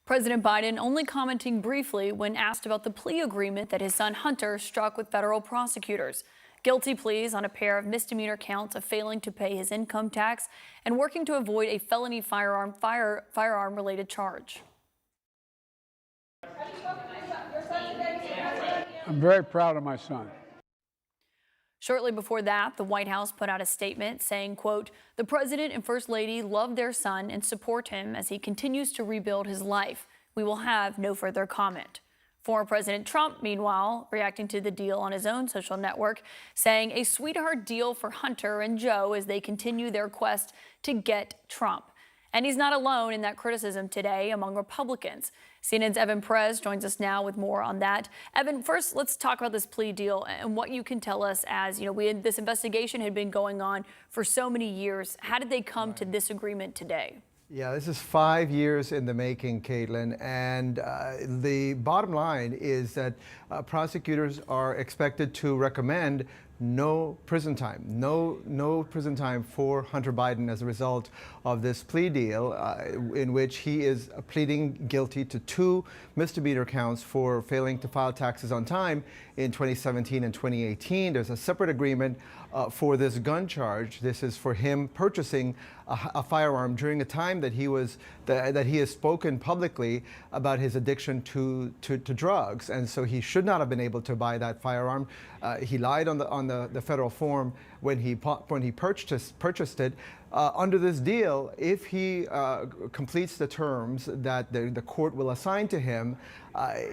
President Biden only commenting briefly when asked about the plea agreement that his son Hunter struck with federal prosecutors. Guilty pleas on a pair of misdemeanor counts of failing to pay his income tax and working to avoid a felony firearm-related charge. I'm very proud of my son. Shortly before that, the White House put out a statement saying, quote, "The president and first lady love their son and support him as he continues to rebuild his life. We will have no further comment." Former President Trump, meanwhile, reacting to the deal on his own social network, saying a sweetheart deal for Hunter and Joe as they continue their quest to get Trump. And he's not alone in that criticism today among Republicans. CNN's Evan Perez joins us now with more on that. Evan, first, let's talk about this plea deal and what you can tell us as, this investigation had been going on for so many years. How did they come to this agreement today? Yeah, this is 5 years in the making, Caitlin, and the bottom line is that prosecutors are expected to recommend no prison time, no prison time for Hunter Biden as a result of this plea deal in which he is pleading guilty to 2 misdemeanor counts for failing to file taxes on time in 2017 and 2018. There's a separate agreement for this gun charge. This is for him purchasing a firearm during a time that he has spoken publicly about his addiction to drugs, and so he should not have been able to buy that firearm. He lied on the federal form when he purchased it. Under this deal, if he completes the terms that the court will assign to him,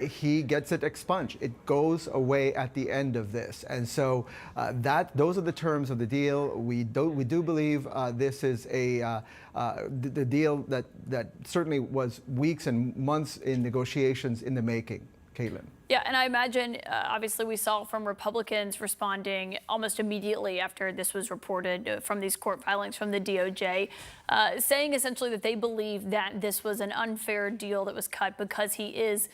he gets it expunged. It goes away at the end of this, and so those are the terms of the deal. We do believe this is the deal that certainly was weeks and months in negotiations in the making. Caitlin. Yeah, and I imagine, obviously, we saw from Republicans responding almost immediately after this was reported from these court filings from the DOJ, saying essentially that they believe that this was an unfair deal that was cut because he is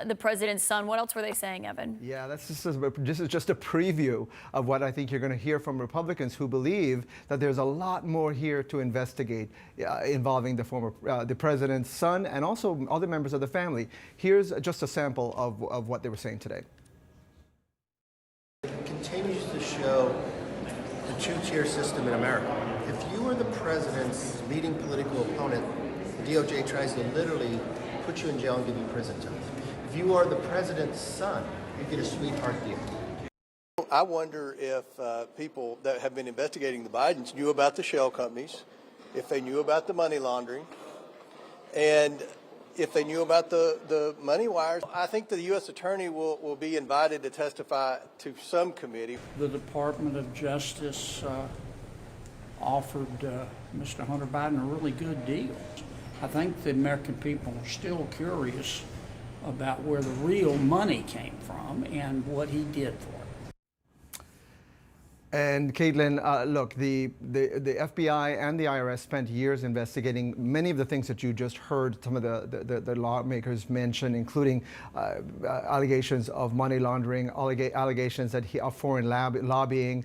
the president's son. What else were they saying, Evan? Yeah, this is just a preview of what I think you're going to hear from Republicans who believe that there's a lot more here to investigate involving the president's son and also other members of the family. Here's just a sample of what they were saying today. It continues to show the two-tier system in America. If you are the president's leading political opponent, the DOJ tries to literally put you in jail and give you prison time. If you are the president's son, you get a sweetheart deal. I wonder if people that have been investigating the Bidens knew about the shell companies, if they knew about the money laundering, and if they knew about the money wires. I think the U.S. Attorney will be invited to testify to some committee. The Department of Justice offered Mr. Hunter Biden a really good deal. I think the American people are still curious about where the real money came from and what he did for it. And Caitlin, look, the FBI and the IRS spent years investigating many of the things that you just heard some of the lawmakers mention, including allegations of money laundering, allegations of foreign lobbying,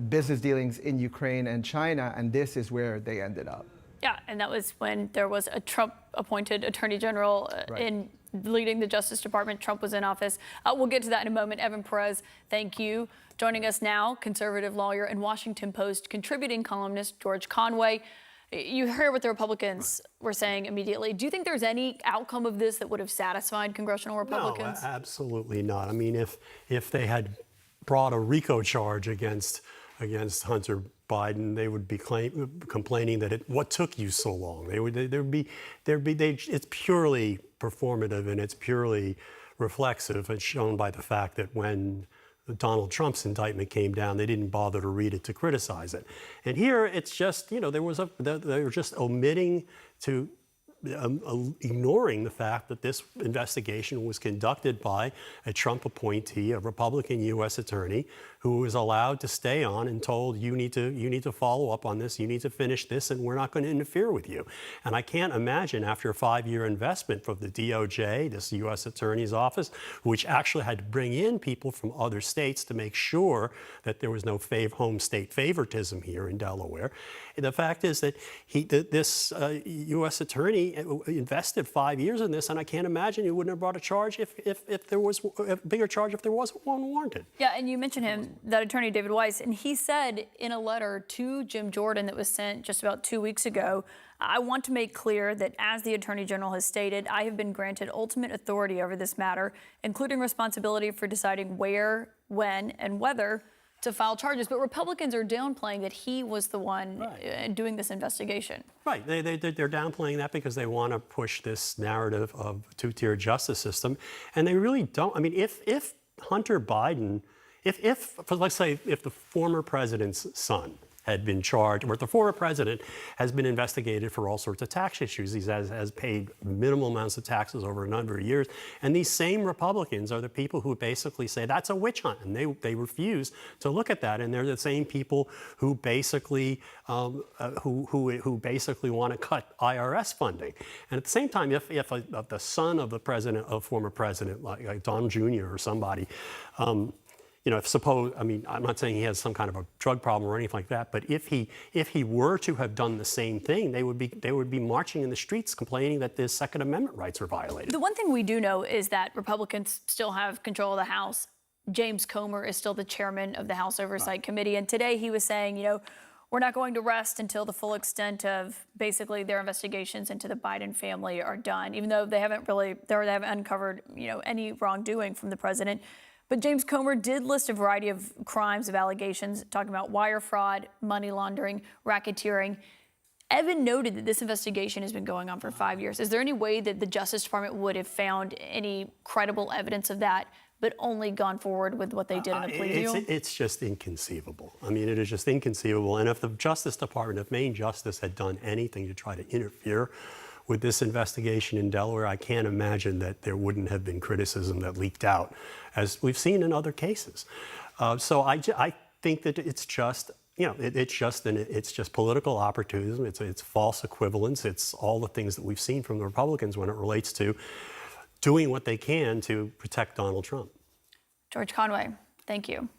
business dealings in Ukraine and China, and this is where they ended up. Yeah, and that was when there was a Trump-appointed Attorney General in leading the Justice Department. Trump was in office. We'll get to that in a moment. Evan Perez, thank you. Joining us now, conservative lawyer and Washington Post contributing columnist George Conway. You heard what the Republicans were saying immediately. Do you think there's any outcome of this that would have satisfied congressional Republicans? No, absolutely not. I mean, if they had brought a RICO charge against Hunter Biden, they would be complaining that what took you so long? It's purely performative and it's purely reflexive. It's shown by the fact that when Donald Trump's indictment came down, they didn't bother to read it to criticize it. And here it's just, they were just omitting to ignoring the fact that this investigation was conducted by a Trump appointee, a Republican U.S. attorney, who was allowed to stay on and told, you need to follow up on this, you need to finish this, and we're not going to interfere with you. And I can't imagine after a 5-year investment from the DOJ, this U.S. attorney's office, which actually had to bring in people from other states to make sure that there was no home state favoritism here in Delaware. And the fact is that this U.S. attorney attorney invested 5 years in this, and I can't imagine he wouldn't have brought a charge if there was a bigger charge if there wasn't one warranted. Yeah, and you mentioned him, that attorney David Weiss, and he said in a letter to Jim Jordan that was sent just about 2 weeks ago, I want to make clear that as the Attorney General has stated, I have been granted ultimate authority over this matter, including responsibility for deciding where, when, and whether to file charges. But Republicans are downplaying that he was the one doing this investigation. Right. They're downplaying that because they want to push this narrative of a two-tier justice system. And they really don't. I mean, if Hunter Biden, let's say, if the former president's son had been charged, or if the former president has been investigated for all sorts of tax issues. He has paid minimal amounts of taxes over a number of years. And these same Republicans are the people who basically say that's a witch hunt, and they refuse to look at that. And they're the same people who basically who basically want to cut IRS funding. And at the same time, if the son of the president, of former president, like Don Jr. or somebody, you know, I mean, I'm not saying he has some kind of a drug problem or anything like that, but if he were to have done the same thing, they would be marching in the streets complaining that the Second Amendment rights are violated. The one thing we do know is that Republicans still have control of the House. James Comer is still the chairman of the House Oversight Committee, and today he was saying, you know, we're not going to rest until the full extent of basically their investigations into the Biden family are done, even though they haven't uncovered, you know, any wrongdoing from the president. But James Comer did list a variety of crimes, of allegations, talking about wire fraud, money laundering, racketeering. Evan noted that this investigation has been going on for 5 years. Is there any way that the Justice Department would have found any credible evidence of that, but only gone forward with what they did in the plea deal? It's just inconceivable. I mean, it is just inconceivable. And if the Justice Department, if Maine Justice had done anything to try to interfere with this investigation in Delaware, I can't imagine that there wouldn't have been criticism that leaked out, as we've seen in other cases. So I think that it's just, you know, it's just political opportunism. It's false equivalence. It's all the things that we've seen from the Republicans when it relates to doing what they can to protect Donald Trump. George Conway, thank you.